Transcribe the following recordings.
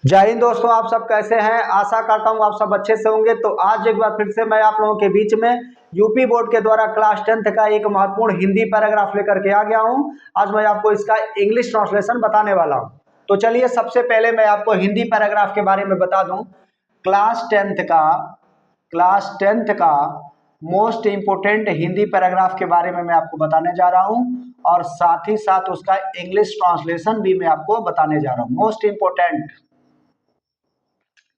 जय हिंद दोस्तों, आप सब कैसे हैं। आशा करता हूं आप सब अच्छे से होंगे। तो आज एक बार फिर से मैं आप लोगों के बीच में यूपी बोर्ड के द्वारा क्लास 10th का एक महत्वपूर्ण हिंदी पैराग्राफ लेकर के आ गया हूं। आज मैं आपको इसका इंग्लिश ट्रांसलेशन बताने वाला हूं। तो चलिए सबसे पहले मैं आपको हिंदी पैराग्राफ के बारे में बता दूं। क्लास टेंथ का मोस्ट इम्पोर्टेंट हिंदी पैराग्राफ के बारे में मैं आपको बताने जा रहा हूं और साथ ही साथ उसका इंग्लिश ट्रांसलेशन भी मैं आपको बताने जा रहा हूं। मोस्ट इम्पोर्टेंट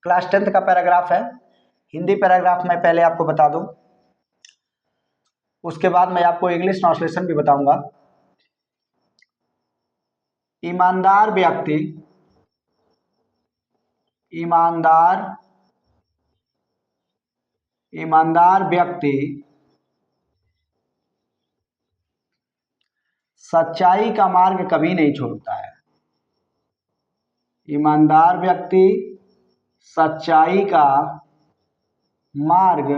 क्लास 10th का पैराग्राफ है। हिंदी पैराग्राफ मैं पहले आपको बता दूं, उसके बाद मैं आपको इंग्लिश ट्रांसलेशन भी बताऊंगा। ईमानदार व्यक्ति सच्चाई का मार्ग कभी नहीं छोड़ता है। ईमानदार व्यक्ति सच्चाई का मार्ग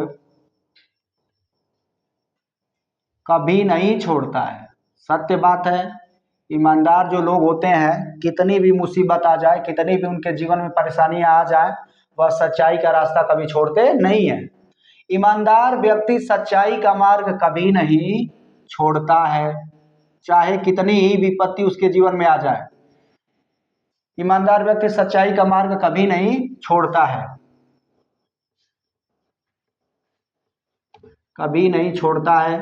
कभी नहीं छोड़ता है। सत्य बात है, ईमानदार जो लोग होते हैं, कितनी भी मुसीबत आ जाए, कितनी भी उनके जीवन में परेशानियां आ जाए, वह सच्चाई का रास्ता कभी छोड़ते नहीं है। ईमानदार व्यक्ति सच्चाई का मार्ग कभी नहीं छोड़ता है, चाहे कितनी ही विपत्ति उसके जीवन में आ जाए। ईमानदार व्यक्ति सच्चाई का मार्ग कभी नहीं छोड़ता है, कभी नहीं छोड़ता है।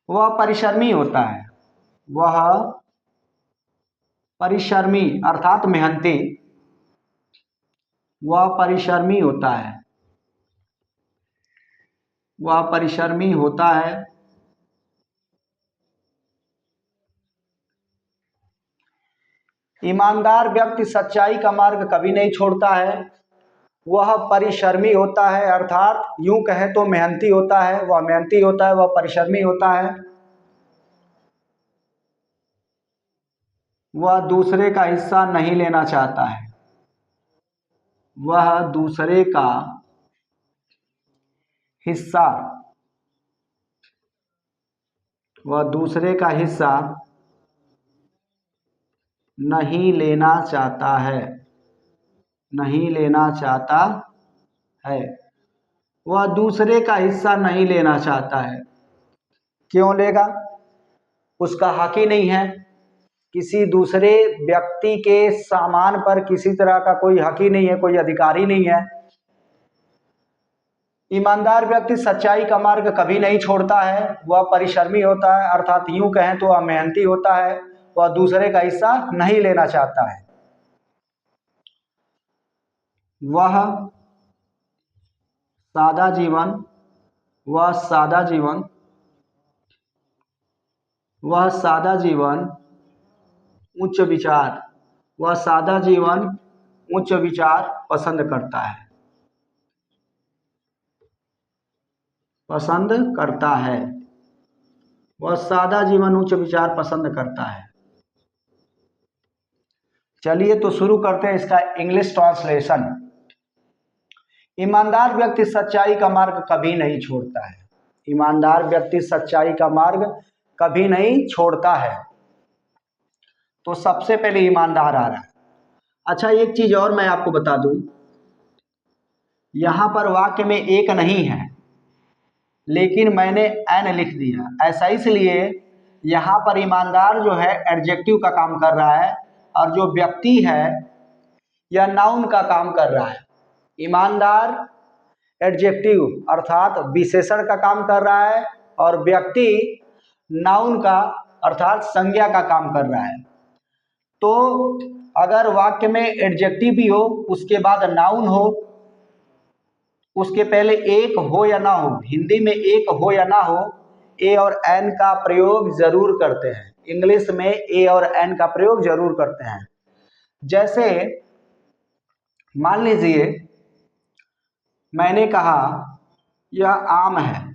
वह परिश्रमी होता है, वह परिश्रमी अर्थात मेहनती, वह परिश्रमी होता है, वह परिश्रमी होता है। ईमानदार व्यक्ति सच्चाई का मार्ग कभी नहीं छोड़ता है, वह परिश्रमी होता है अर्थात यूं कहें तो मेहनती होता है। वह मेहनती होता है, वह परिश्रमी होता है। वह दूसरे का हिस्सा नहीं लेना चाहता है, वह दूसरे का हिस्सा वह दूसरे का हिस्सा नहीं लेना चाहता है, नहीं लेना चाहता है। वह दूसरे का हिस्सा नहीं लेना चाहता है। क्यों लेगा? उसका हक ही नहीं है। किसी दूसरे व्यक्ति के सामान पर किसी तरह का कोई हक ही नहीं है, कोई अधिकार ही नहीं है। ईमानदार व्यक्ति सच्चाई का मार्ग कभी नहीं छोड़ता है, वह परिश्रमी होता है अर्थात यूं कहें तो वह मेहनती होता है। वह दूसरे का हिस्सा नहीं लेना चाहता है। वह सादा जीवन वह सादा जीवन वह सादा जीवन उच्च विचार वह सादा जीवन उच्च विचार पसंद करता है, पसंद करता है। वह सादा जीवन उच्च विचार पसंद करता है। चलिए तो शुरू करते हैं इसका इंग्लिश ट्रांसलेशन। ईमानदार व्यक्ति सच्चाई का मार्ग कभी नहीं छोड़ता है। ईमानदार व्यक्ति सच्चाई का मार्ग कभी नहीं छोड़ता है। तो सबसे पहले ईमानदार आ रहा है। अच्छा, एक चीज और मैं आपको बता दूं, यहां पर वाक्य में एक नहीं है लेकिन मैंने एन लिख दिया। ऐसा इसलिए यहां पर ईमानदार जो है एडजेक्टिव का काम कर रहा है और जो व्यक्ति है यह नाउन का काम कर रहा है। ईमानदार एडजेक्टिव अर्थात विशेषण का काम कर रहा है और व्यक्ति नाउन का अर्थात संज्ञा का काम कर रहा है। तो अगर वाक्य में एडजेक्टिव भी हो, उसके बाद नाउन हो, उसके पहले एक हो या ना हो, हिंदी में एक हो या ना हो, ए और एन का प्रयोग जरूर करते हैं। इंग्लिश में ए और एन का प्रयोग जरूर करते हैं। जैसे मान लीजिए मैंने कहा यह आम है,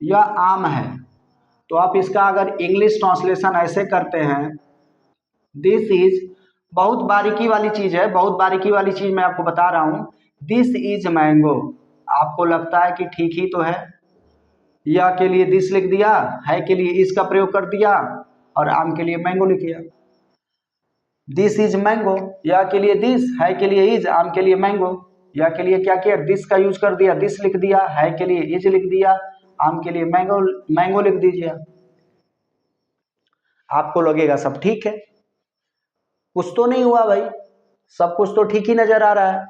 यह आम है, तो आप इसका अगर इंग्लिश ट्रांसलेशन ऐसे करते हैं, दिस इज, बहुत बारीकी वाली चीज है, बहुत बारीकी वाली चीज मैं आपको बता रहा हूं। This is mango. आपको लगता है कि ठीक ही तो है, या के लिए दिस लिख दिया, है के लिए इसका प्रयोग कर दिया और आम के लिए मैंगो लिख दिया। दिस इज मैंगो, या के लिए दिस, है के लिए इज, आम के लिए मैंगो। या के लिए क्या किया, दिस का यूज कर दिया, दिस लिख दिया, है के लिए इज लिख दिया, आम के लिए मैंगो, मैंगो लिख दीजिए। आपको लगेगा सब ठीक है, कुछ तो नहीं हुआ भाई, सब कुछ तो ठीक ही नजर आ रहा है।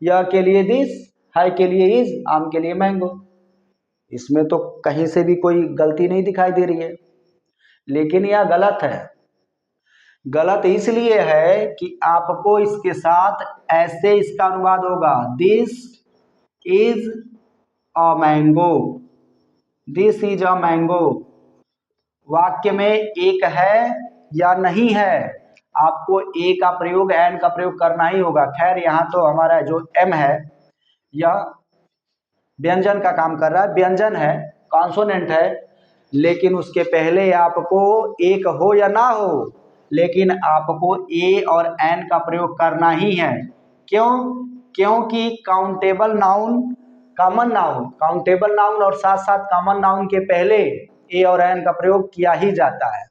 या के लिए दिस, है के लिए इज, आम के लिए मैंगो, इसमें तो कहीं से भी कोई गलती नहीं दिखाई दे रही है। लेकिन यह गलत है। गलत इसलिए है कि आपको इसके साथ ऐसे इसका अनुवाद होगा, this is a mango, this is a mango. वाक्य में एक है या नहीं है, आपको ए का प्रयोग, एन का प्रयोग करना ही होगा। खैर यहाँ तो हमारा जो एम है यह व्यंजन का काम कर रहा है, व्यंजन है, कॉन्सोनेंट है, लेकिन उसके पहले आपको एक हो या ना हो, लेकिन आपको ए और एन का प्रयोग करना ही है। क्यों? क्योंकि countable noun, common noun, countable noun और साथ साथ कॉमन नाउन के पहले ए और एन का प्रयोग किया ही जाता है।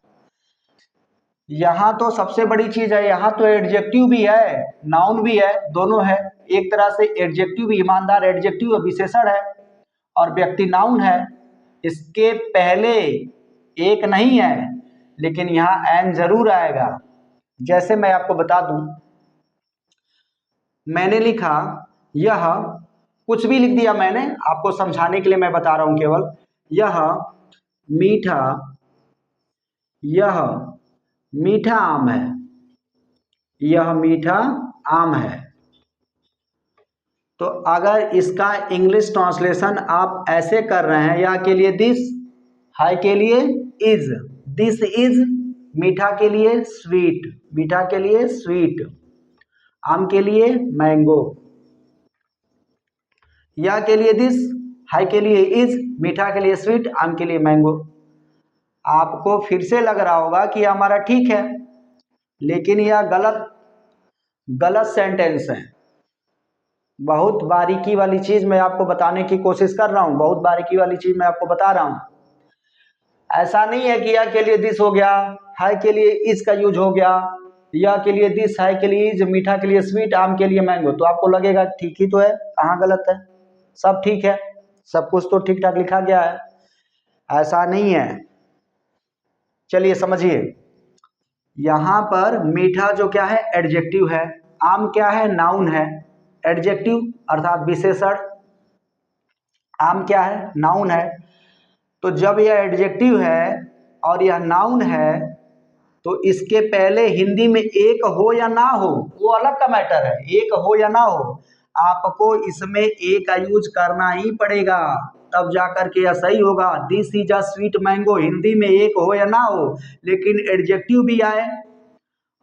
यहाँ तो सबसे बड़ी चीज है, यहाँ तो एडजेक्टिव भी है, नाउन भी है, दोनों है। एक तरह से एडजेक्टिव भी, ईमानदार एडजेक्टिव विशेषण है और व्यक्ति नाउन है। इसके पहले एक नहीं है, लेकिन यहाँ एन जरूर आएगा। जैसे मैं आपको बता दूं, मैंने लिखा यह, कुछ भी लिख दिया मैंने, आपको समझाने के लिए मैं बता रहा हूं केवल, यह मीठा, यह मीठा आम है, यह मीठा आम है। तो अगर इसका इंग्लिश ट्रांसलेशन आप ऐसे कर रहे हैं, या के लिए दिस, है के लिए इज, दिस इज, मीठा के लिए स्वीट, मीठा के लिए स्वीट, आम के लिए मैंगो। या के लिए दिस, है के लिए इज, मीठा के लिए स्वीट, आम के लिए मैंगो। आपको फिर से लग रहा होगा कि हमारा ठीक है, लेकिन यह गलत सेंटेंस है। बहुत बारीकी वाली चीज मैं आपको बताने की कोशिश कर रहा हूं, बहुत बारीकी वाली चीज मैं आपको बता रहा हूं। ऐसा नहीं है कि या के लिए दिस हो गया, है के लिए इज का यूज हो गया, या के लिए दिस, है के लिए इज, मीठा के लिए स्वीट, आम के लिए मैंगो, तो आपको लगेगा ठीक ही तो है, कहाँ गलत है, सब ठीक है, सब कुछ तो ठीक ठाक लिखा गया है। ऐसा नहीं है। चलिए समझिए, यहां पर मीठा जो क्या है, एडजेक्टिव है, आम क्या है, नाउन है, एडजेक्टिव अर्थात विशेषण, आम क्या है, नाउन है। तो जब यह एडजेक्टिव है और यह नाउन है, तो इसके पहले हिंदी में एक हो या ना हो वो अलग का मैटर है, एक हो या ना हो, आपको इसमें ए का यूज करना ही पड़ेगा, तब जाकर के यह सही होगा। This is a sweet mango, Hindi में एक हो या ना हो, लेकिन एडजेक्टिव भी आए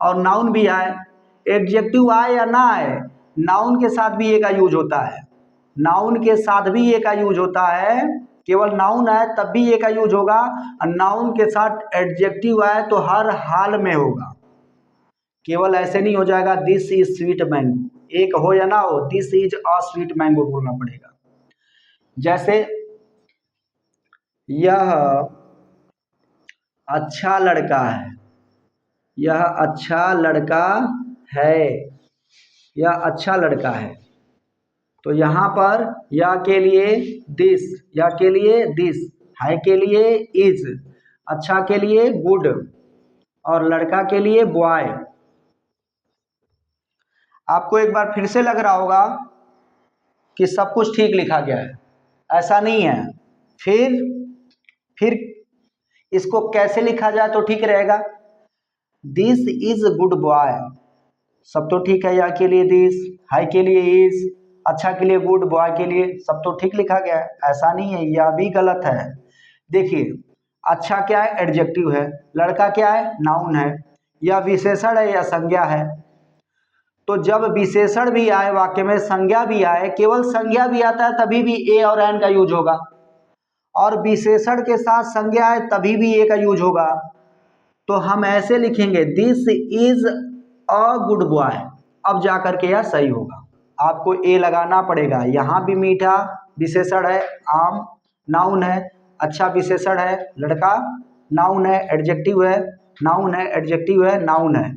और नाउन भी आए, एडजेक्टिव आए या ना आए, नाउन के साथ भी ए का यूज होता है, नाउन के साथ भी ए का यूज होता है। केवल नाउन आए तब भी ए का यूज होगा, और नाउन के साथ एडजेक्टिव आए तो हर हाल में होगा। केवल ऐसे नहीं हो जाएगा दिस इज स्वीट मैंगो, एक हो या ना हो, this is a sweet mango बोलना पड़ेगा। जैसे यह अच्छा लड़का है, यह अच्छा लड़का है, यह अच्छा लड़का है, तो यहां पर या के लिए दिस, या के लिए दिस, है के लिए इज, अच्छा के लिए गुड, और लड़का के लिए बॉय। आपको एक बार फिर से लग रहा होगा कि सब कुछ ठीक लिखा गया है, ऐसा नहीं है। फिर इसको कैसे लिखा जाए तो ठीक रहेगा, दिस इज गुड बॉय, सब तो ठीक है, या के लिए दिस, है के लिए इज, अच्छा के लिए गुड, बॉय के लिए, सब तो ठीक लिखा गया है, ऐसा नहीं है, यह भी गलत है। देखिए, अच्छा क्या है, एडजेक्टिव है, लड़का क्या है, नाउन है, यह विशेषण है या संज्ञा है। तो जब विशेषण भी आए वाक्य में, संज्ञा भी आए, केवल संज्ञा भी आता है तभी भी ए और एन का यूज होगा, और विशेषण के साथ संज्ञा है तभी भी ए का यूज होगा। तो हम ऐसे लिखेंगे, this is a good boy, अब जाकर के यह सही होगा। आपको ए लगाना पड़ेगा, यहाँ भी मीठा विशेषण है, आम नाउन है, अच्छा विशेषण है, लड़का नाउन है, एडजेक्टिव है, नाउन है, एडजेक्टिव है, नाउन है।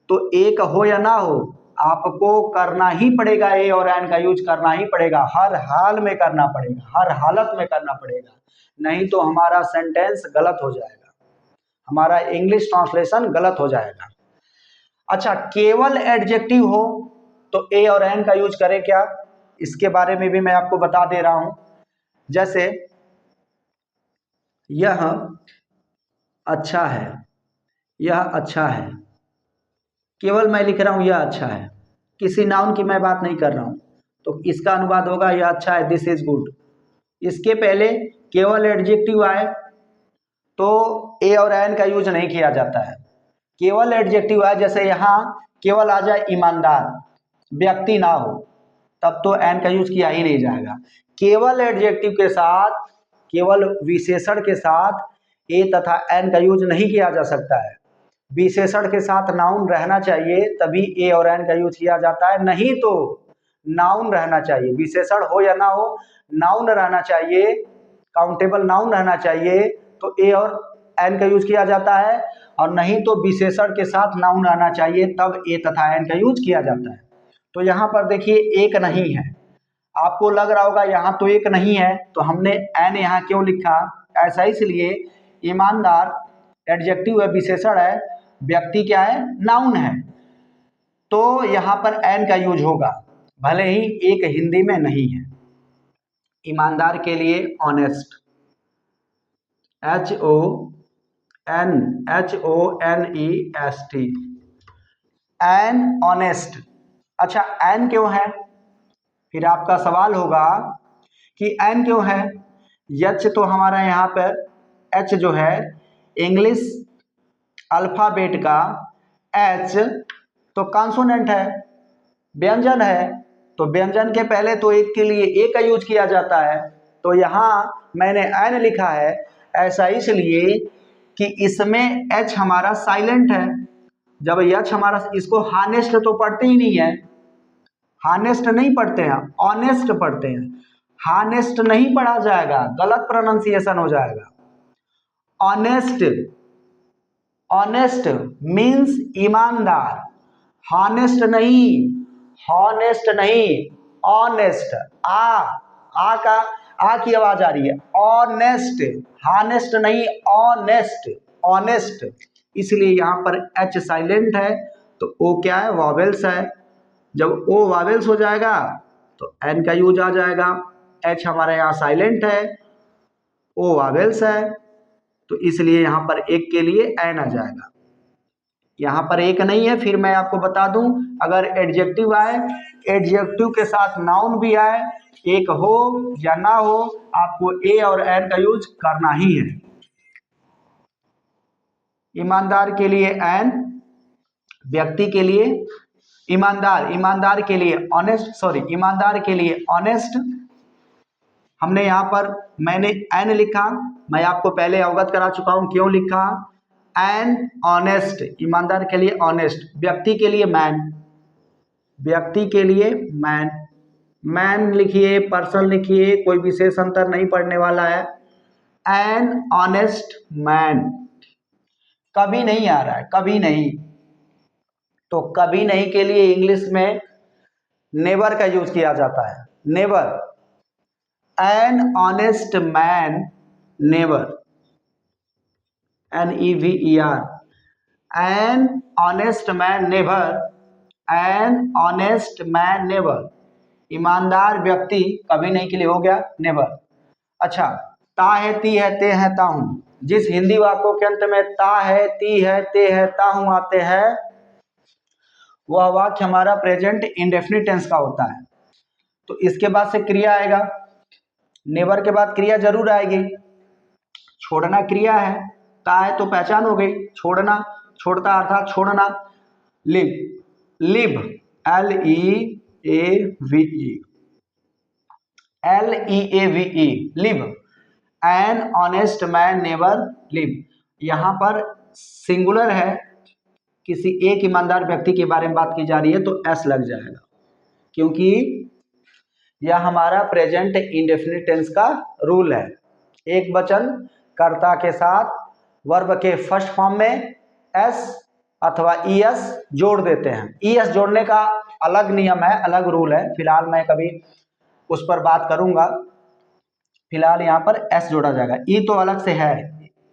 तो एक हो या ना हो, आपको करना ही पड़ेगा, ए और एन का यूज करना ही पड़ेगा, हर हाल में करना पड़ेगा, हर हालत में करना पड़ेगा, नहीं तो हमारा सेंटेंस गलत हो जाएगा, हमारा इंग्लिश ट्रांसलेशन गलत हो जाएगा। अच्छा, केवल एडजेक्टिव हो तो ए और एन का यूज करें क्या, इसके बारे में भी मैं आपको बता दे रहा हूं। जैसे यह अच्छा है, यह अच्छा है, केवल मैं लिख रहा हूं यह अच्छा है, किसी नाउन की मैं बात नहीं कर रहा हूं, तो इसका अनुवाद होगा यह अच्छा है, दिस इज गुड। इसके पहले केवल एडजेक्टिव आए तो ए और एन का यूज नहीं किया जाता है। केवल एडजेक्टिव आए, जैसे यहाँ केवल आ जाए ईमानदार, व्यक्ति ना हो, तब तो एन का यूज किया ही नहीं जाएगा। केवल एडजेक्टिव के साथ, केवल विशेषण के साथ ए तथा एन का यूज नहीं किया जा सकता है। विशेषण के साथ नाउन रहना चाहिए, तभी ए और एन का यूज किया जाता है, नहीं तो नाउन रहना चाहिए, विशेषण हो या ना हो, नाउन रहना चाहिए, काउंटेबल नाउन रहना चाहिए, तो ए और एन का यूज किया जाता है, और नहीं तो विशेषण के साथ नाउन आना चाहिए, तब ए तथा एन का यूज किया जाता है। तो यहाँ पर देखिए एक नहीं है, आपको लग रहा होगा यहाँ तो एक नहीं है, तो हमने एन यहाँ क्यों लिखा, ऐसा इसलिए ईमानदार एडजेक्टिव है, विशेषण है, व्यक्ति क्या है, नाउन है, तो यहाँ पर एन का यूज होगा, भले ही एक हिंदी में नहीं है। ईमानदार के लिए ऑनेस्ट, HONEST, एन ऑनेस्ट। अच्छा, एन क्यों है, फिर आपका सवाल होगा कि एन क्यों है। एच तो हमारा यहाँ पर एच जो है इंग्लिश अल्फाबेट का एच तो कॉन्सोनेंट है, व्यंजन है, तो व्यंजन के पहले तो एक के लिए ए का यूज किया जाता है, तो यहाँ मैंने एन लिखा है ऐसा इसलिए कि इसमें एच हमारा साइलेंट है। जब एच हमारा, इसको हानेस्ट तो पढ़ते ही नहीं है, हानेस्ट नहीं पढ़ते हैं, ऑनेस्ट पढ़ते हैं, हानेस्ट नहीं पढ़ा जाएगा, गलत प्रोनाउंसिएशन हो जाएगा। ऑनेस्ट, ऑनेस्ट मीन्स ईमानदार, हॉनेस्ट नहीं, हॉनेस्ट नहीं, ऑनेस्ट, आ का आ की आवाज आ रही है, ऑनेस्ट, हॉनेस्ट नहीं, ऑनेस्ट, ऑनेस्ट, इसलिए यहाँ पर एच साइलेंट है, तो ओ क्या है, वॉवेल्स है, जब ओ वॉवेल्स हो जाएगा तो एन का यूज आ जाएगा, एच हमारे यहाँ साइलेंट है, ओ वॉवेल्स है, तो इसलिए यहाँ पर एक के लिए एन आ जाएगा। यहाँ पर एक नहीं है, फिर मैं आपको बता दूं, अगर एडजेक्टिव आए, एडजेक्टिव के साथ नाउन भी आए, एक हो या ना हो, आपको ए और एन का यूज करना ही है। ईमानदार के लिए एन, व्यक्ति के लिए ईमानदार, ईमानदार के लिए ऑनेस्ट, सॉरी ईमानदार के लिए ऑनेस्ट, हमने यहाँ पर मैंने एन लिखा, मैं आपको पहले अवगत करा चुका हूं क्यों लिखा, एन ऑनेस्ट, ईमानदार के लिए ऑनेस्ट, व्यक्ति के लिए मैन, व्यक्ति के लिए मैन, मैन लिखिए, पर्सन लिखिए, कोई विशेष अंतर नहीं पड़ने वाला है, एन ऑनेस्ट मैन। कभी नहीं आ रहा है, कभी नहीं, तो कभी नहीं के लिए इंग्लिश में नेवर का यूज किया जाता है, never, N honest man never, NEVER, N honest man never, N honest man never, ईमानदार व्यक्ति कभी नहीं के लिए हो गया नेवर। अच्छा, ता है, ती है, ते है, ता हूं, जिस हिंदी वाक्यों के अंत में ता है, ती है, ते है, ता हूं आते हैं, वह वाक्य हमारा प्रेजेंट इंडेफिनिट टेंस का होता है, तो इसके बाद से क्रिया आएगा, नेवर के बाद क्रिया जरूर आएगी, छोड़ना क्रिया है, ता है तो पहचान हो गई, छोड़ना, छोड़ता अर्थात छोड़ना, live, live, LEAVE, live, N honest man never live, यहाँ पर सिंगुलर है, किसी एक ईमानदार व्यक्ति के बारे में बात की जा रही है, तो एस लग जाएगा, क्योंकि यह हमारा प्रेजेंट इंडेफिनिट टेंस का रूल है, एक वचन कर्ता के साथ वर्ब के फर्स्ट फॉर्म में एस अथवा ईएस जोड़ देते हैं। ईएस जोड़ने का अलग नियम है, अलग रूल है, फिलहाल मैं कभी उस पर बात करूंगा। फिलहाल यहाँ पर एस जोड़ा जाएगा। ई तो अलग से है,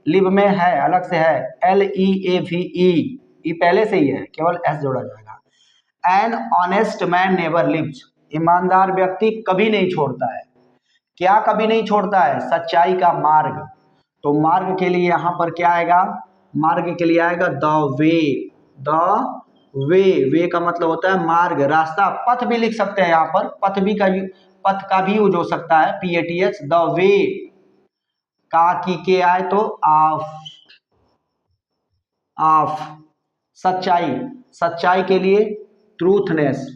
लिव में है, अलग से है, LEAVE, ई पहले से ही है, केवल एस जोड़ा जाएगा। An honest man never lives, ईमानदार व्यक्ति कभी नहीं छोड़ता है। क्या कभी नहीं छोड़ता है? सच्चाई का मार्ग। तो मार्ग के लिए यहाँ पर क्या आएगा? मार्ग के लिए आएगा द वे। द वे, वे का मतलब होता है मार्ग, रास्ता, पथ भी लिख सकते हैं यहाँ पर, पथ का भी यूज हो सकता है, PATH, द वे। का की के आए तो ऑफ, सच्चाई, सच्चाई के लिए truthness,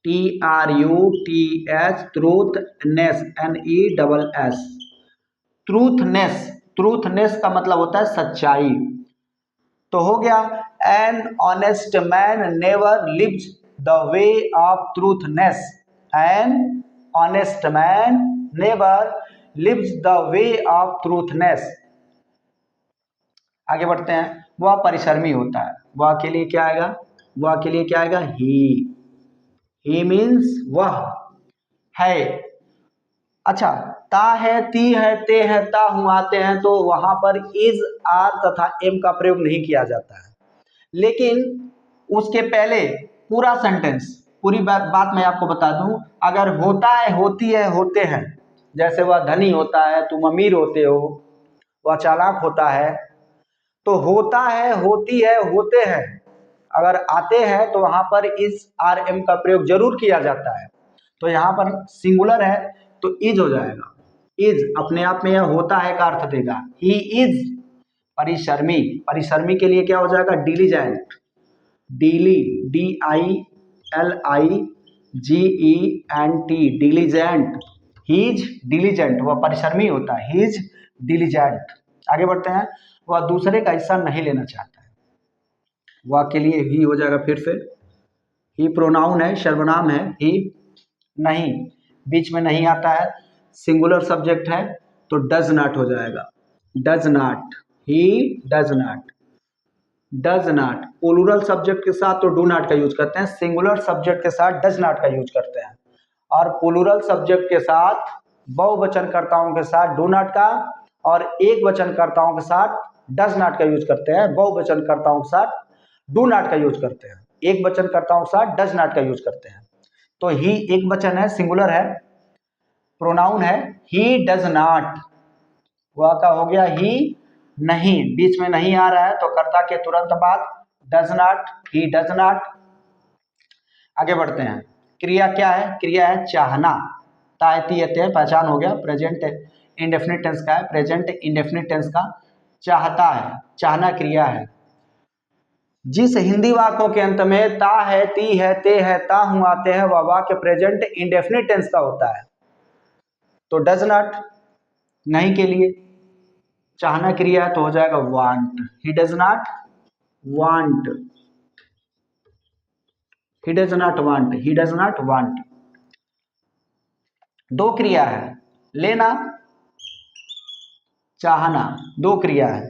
TRUTH, truthness, NESS, truthness. Truthness का मतलब होता है सच्चाई। तो हो गया, an honest man never lives the way of truthness. An honest man never lives the way of truthness. आगे बढ़ते हैं। वह परिश्रमी होता है। वह के लिए क्या आएगा? वह के लिए क्या आएगा? ही मीन्स वह है। अच्छा, ता है, ती है, ते है, ता हूं आते हैं तो वहां पर इज, आर तथा एम का प्रयोग नहीं किया जाता है। लेकिन उसके पहले पूरा सेंटेंस, पूरी बात मैं आपको बता दूं। अगर होता है, होती है, होते हैं, जैसे वह धनी होता है, तुम अमीर होते हो, वह चालाक होता है, तो होता है, होती है, होते हैं अगर आते हैं तो वहां पर इज, आर, एम का प्रयोग जरूर किया जाता है। तो यहाँ पर सिंगुलर है तो इज हो जाएगा। इज अपने आप में यह होता है का अर्थ देगा। ही इज परिश्रमी। परिश्रमी के लिए क्या हो जाएगा? डिलीजेंट। डीली, DILIGENT, diligent. He is diligent, वह परिश्रमी होता है, ही इज डिलीजेंट। आगे बढ़ते हैं। वह दूसरे का हिस्सा नहीं लेना चाहता है। वह के लिए ही हो जाएगा फिर से। ही प्रोनाउन है, सर्वनाम है। ही नहीं, बीच में नहीं आता है, सिंगुलर सब्जेक्ट है तो डज नॉट हो जाएगा। Does not, he does not. Does not plural subject के साथ तो डू नॉट का यूज करते हैं, सिंगुलर सब्जेक्ट के साथ डज नॉट का यूज करते हैं, और प्लूरल सब्जेक्ट के साथ, बहुवचनकर्ताओं के साथ डू नॉट का, और एक वचनकर्ताओं के साथ डज नॉट का यूज करते हैं। बहुवचनकर्ताओं के साथ डू नॉट का यूज करते हैं, एक वचनकर्ताओं के साथ डज नॉट का यूज करते हैं। तो ही एक वचन है, सिंगुलर है, प्रोनाउन है। ही डज नॉट, वह का हो गया ही नहीं, बीच में नहीं आ रहा है तो कर्ता के तुरंत बाद does not, he does not. आगे बढ़ते हैं। क्रिया क्या है? क्रिया है चाहना। तायती यते पहचान हो गया, प्रेजेंट इंडेफिनिट टेंस का है, प्रेजेंट इंडेफिनिट टेंस का। चाहता है, चाहना क्रिया है। जिस हिंदी वाक्यों के अंत में ता है, ती है, ते है, ता हूं आते हैं वह वाक्य प्रेजेंट इंडेफिनिट टेंस का होता है। तो डज नॉट नहीं के लिए, चाहना क्रिया तो हो जाएगा want. He does not want, he does not want, he does not want. दो क्रिया है, लेना, चाहना, दो क्रिया है,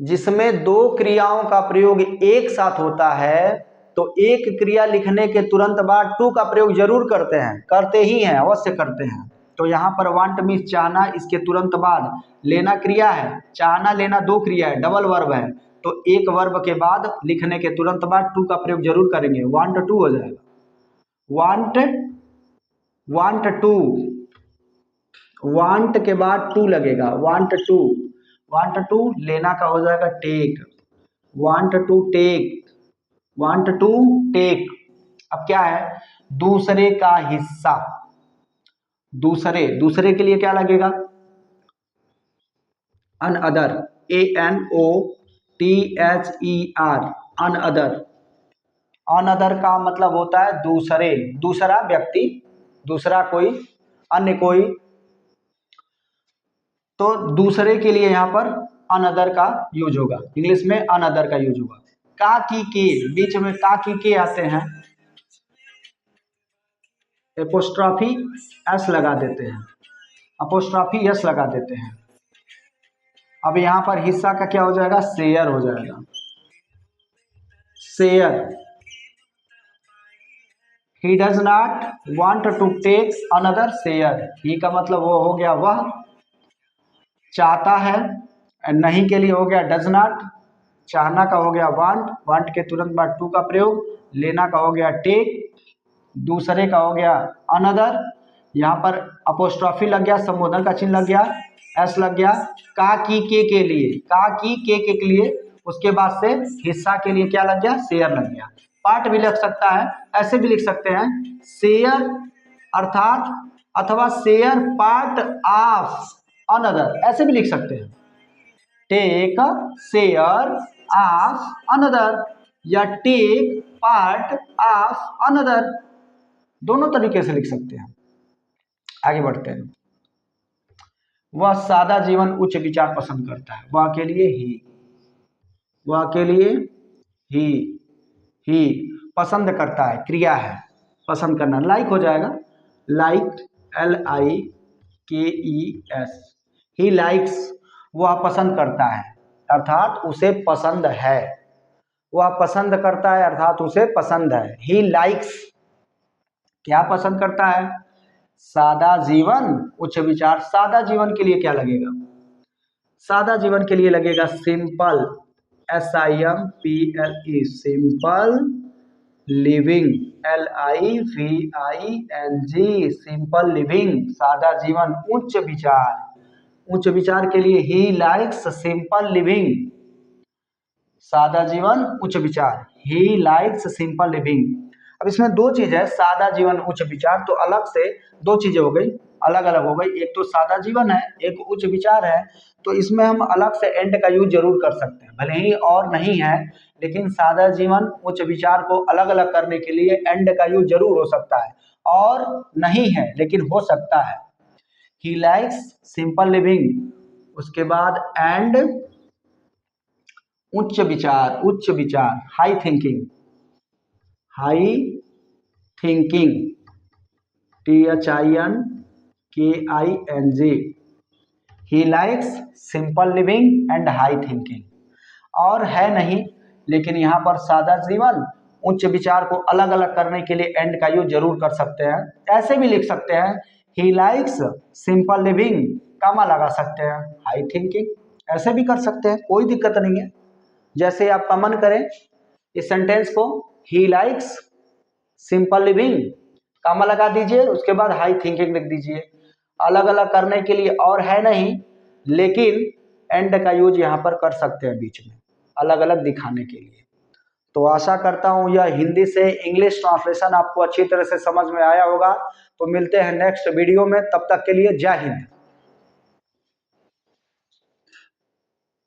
जिसमें दो क्रियाओं का प्रयोग एक साथ होता है तो एक क्रिया लिखने के तुरंत बाद टू का प्रयोग जरूर करते हैं, करते ही हैं, अवश्य करते हैं। तो यहाँ पर वांट मीन्स चाहना, इसके तुरंत बाद लेना क्रिया है, चाहना लेना दो क्रिया है, डबल वर्ब है, तो एक वर्ब के बाद लिखने के तुरंत बाद टू का प्रयोग जरूर करेंगे, वांट टू हो जाएगा। वांट, वांट टू, वांट के बाद टू लगेगा, वांट टू। वांट टू लेना का हो जाएगा take, want to take, want to take. अब क्या है? दूसरे का हिस्सा। दूसरे, दूसरे के लिए क्या लगेगा? An other, ANOTHER, an other. An other का मतलब होता है दूसरे, दूसरा व्यक्ति, दूसरा कोई, अन्य कोई। तो दूसरे के लिए यहाँ पर अनदर का यूज होगा, इंग्लिश में अनदर का यूज होगा। का की के, बीच में का की के आते हैं, एपोस्ट्रॉफी एस लगा देते हैं, अपोस्ट्रॉफी एस लगा देते हैं। अब यहाँ पर हिस्सा का क्या हो जाएगा, शेयर हो जाएगा, share. He does not want to take another share, he का मतलब वो हो गया वह, चाहता है, नहीं के लिए हो गया डज नॉट, चाहना का हो गया वांट, वांट के तुरंत बाद टू का प्रयोग, लेना का हो गया टेक, दूसरे का हो गया अनदर, यहाँ पर अपोस्ट्रॉफी लग गया, संबोधन का चिन्ह लग गया, एस लग गया, का की के लिए, का की के लिए, उसके बाद से हिस्सा के लिए क्या लग गया, शेयर लग गया। पार्ट भी लग सकता है, ऐसे भी लिख सकते हैं, शेयर अर्थात, अथवा शेयर पार्ट ऑफ अनदर, ऐसे भी लिख सकते हैं, टेक शेयर ऑफ अनदर या टेक पार्ट ऑफ अनदर, दोनों तरीके से लिख सकते हैं। आगे बढ़ते हैं। वह सादा जीवन उच्च विचार पसंद करता है, वह के लिए ही, वह के लिए ही पसंद करता है, क्रिया है पसंद करना, लाइक हो जाएगा, लाइक LIKES, ही लाइक्स, वह पसंद करता है अर्थात उसे पसंद है, वह पसंद करता है अर्थात उसे पसंद है। ही लाइक्स क्या पसंद करता है, सादा जीवन उच्च विचार। सादा जीवन के लिए क्या लगेगा, सादा जीवन के लिए लगेगा simple, SIMPLE, simple living, LIVING, simple living, सादा जीवन। उच्च विचार, उच्च विचार के लिए ही लाइक्स सिंपल लिविंग, सादा जीवन उच्च विचार, ही लाइक्स सिंपल लिविंग। अब इसमें दो चीज है, सादा जीवन उच्च विचार, तो अलग से दो चीजें हो गई, अलग अलग हो गई, एक तो सादा जीवन है, एक उच्च विचार है, तो इसमें हम अलग से एंड का यूज जरूर कर सकते हैं, भले ही और नहीं है, लेकिन सादा जीवन उच्च विचार को अलग अलग करने के लिए एंड का यूज जरूर हो सकता है, और नहीं है लेकिन हो सकता है। ही लाइक्स सिंपल लिविंग, उसके बाद एंड उच्च विचार, उच्च विचार, high thinking, high thinking, THINKING, he likes simple living and high thinking. और है नहीं, लेकिन यहाँ पर सादा जीवन उच्च विचार को अलग अलग करने के लिए एंड का यूज जरूर कर सकते हैं। ऐसे भी लिख सकते हैं, ही लाइक्स सिंपल लिविंग, कामा लगा सकते हैं, हाई थिंकिंग, ऐसे भी कर सकते हैं, कोई दिक्कत नहीं है। जैसे आप कमेंट करें इस सेंटेंस को, ही लाइक्स सिंपल लिविंग, कामा लगा दीजिए, उसके बाद हाई थिंकिंग लिख दीजिए। अलग अलग करने के लिए और है नहीं, लेकिन एंड का यूज यहाँ पर कर सकते हैं बीच में, अलग अलग दिखाने के लिए। तो आशा करता हूँ यह हिंदी से इंग्लिश ट्रांसलेशन आपको अच्छी तरह से समझ में आया होगा। तो मिलते हैं नेक्स्ट वीडियो में, तब तक के लिए जय हिंद।